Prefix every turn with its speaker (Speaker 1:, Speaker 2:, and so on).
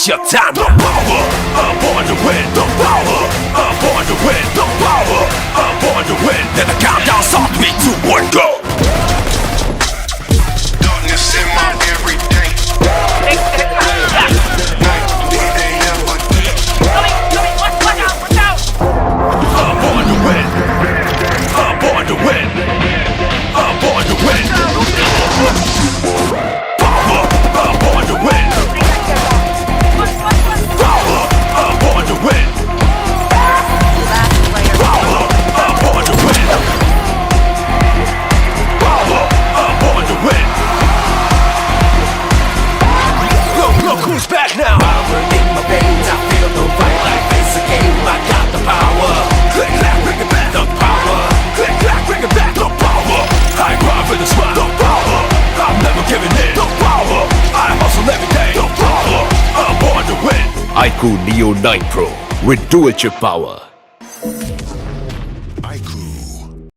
Speaker 1: it's your time. The power, I'm born to win. The power, I'm born to win. The power, I'm born to win. Then the countdown starts, 3, 2, 1, go.
Speaker 2: Darkness in my everyday.
Speaker 1: I'm born to win. I'm born to win. I'm born to win. Power, I'm born to win. Power, I'm born to win. Power, I'm born to win. Power, I'm born to win. Look who's back now. Power in my veins, I feel the fight like this a game. I got the power. Click, clack, bring it back. The power. Click, clack, bring it back. The power. I grind for the smile. The power. I'm never giving in. The power. I hustle every day. The power. I'm born to win.
Speaker 3: iQOO Neo 9 Pro with dual chip power.